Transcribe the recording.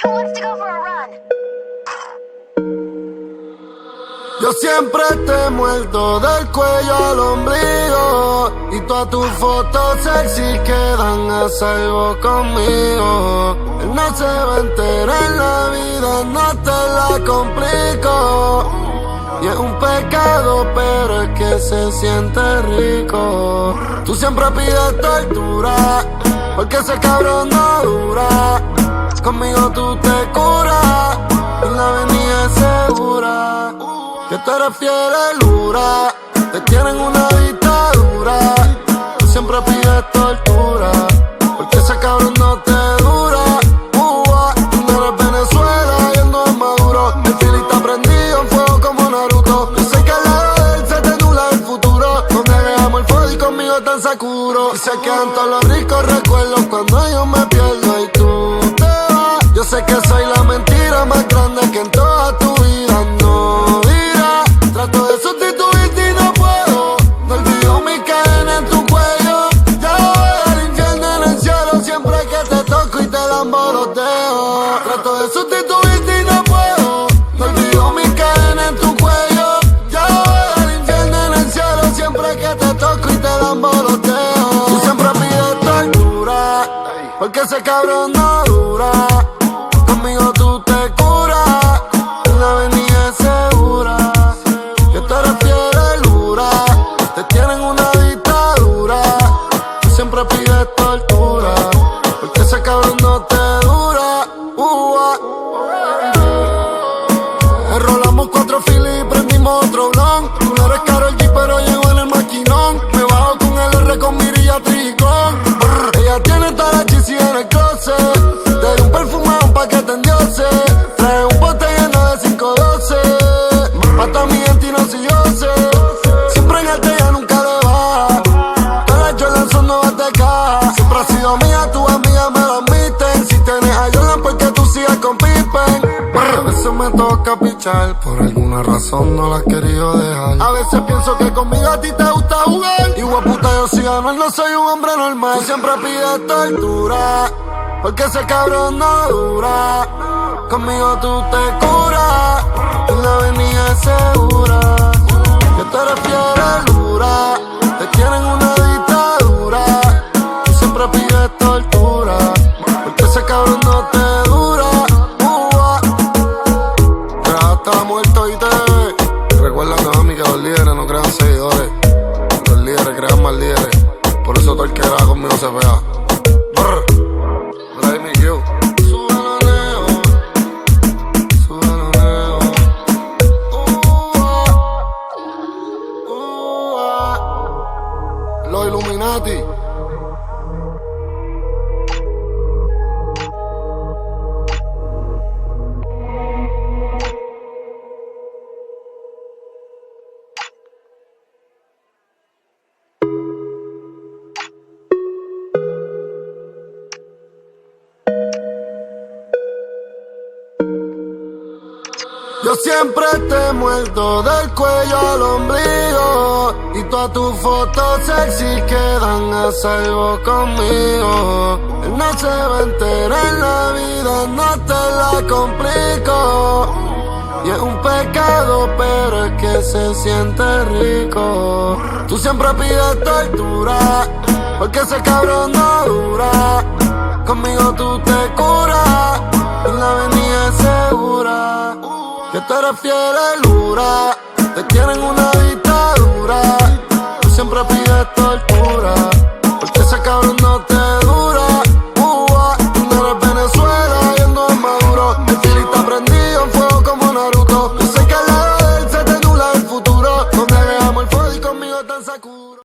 Who wants to go for a run? Yo siempre te muerto del cuello al ombligo y todas tus fotos sexy quedan a salvo conmigo. Él no se va a enterar en la vida, no te la complico. Y es un pecado, pero es que se siente rico. Tú siempre pides tortura, porque ese cabrón no dura. Conmigo tú te curas, y la avenida es segura. Que tú eres fiel lura, te tienen una dictadura. Tú siempre pides tortura, porque ese cabrón no te dura. Tú no eres Venezuela y él no es Maduro. El fili está prendido en fuego como Naruto. Yo sé que al lado de él se te nubla el futuro. Donde dejamos el fuego y conmigo tan Sakuro. Y se quedan todos los ricos recuerdos cuando yo me pierdo y tú te vas. Yo sé que soy la mentira más grande que en toda tu vida no dirás. Trato de sustituirte y no puedo. No olvido mi cadena en tu cuello. Ya voy al infierno en el cielo siempre que te toco y te lambo los dedos. Trato de sustituirte y no puedo. No olvido mi cadena en tu cuello. Ya voy al infierno en el cielo siempre que te toco y te lambo los dedos. Tú siempre pides tortura, porque ese cabrón no dura. Conmigo tú te curas, en la avenida es segura. Que tú eres fiel lura, te tienen una dictadura. Tú siempre pides tortura, porque ese cabrón no te dura. Enrolamos 4 filis y prendimos otro blunt. Tú no eres Karol G, pero llego en el maquinón. Me bajo con el R con mirilla tricón. Ella tiene toda la chisi en el closet. Te doy un perfume, un paquete en dioses. Trae un bote lleno de 512. Mata a mi gente y no si yo sé. Siempre en alta, ella nunca le baja. Todas las Jordan son nuevas de caja. Siempre ha sido mía, tus amigas me lo admiten. Si tienes a Jordan, porque tú sigas con Pippen. A veces me toca pichar, por alguna razón no la has querido dejar. A veces pienso que conmigo a ti te gusta jugar. Y hueputa, yo si gano, no soy un hombre normal. Tú siempre pides tortura, porque ese cabrón no dura. Conmigo tú te curas, en la avenida es segura. Que tú eres fiel lura, te tienen una dictadura. Tú siempre pides tortura, porque ese cabrón no te dura. Ya está muerto y te recuerda, mami, que los líderes no crean seguidores. Los líderes crean más líderes. Por eso todo el que graba conmigo se vea. Los Illuminati. Yo siempre te muerto del cuello al ombligo y todas tus fotos sexy quedan a salvo conmigo. Él no se va a enterar en la vida, no te la complico. Y es un pecado, pero es que se siente rico. Tú siempre pides tortura, porque ese cabrón no dura. Conmigo tú te curas, en la avenida es segura. Que tú eres fiel lura, te tienen una dictadura. Tú siempre pides tortura, porque ese cabrón no te dura. Tú no eres Venezuela y él no es Maduro. El fili está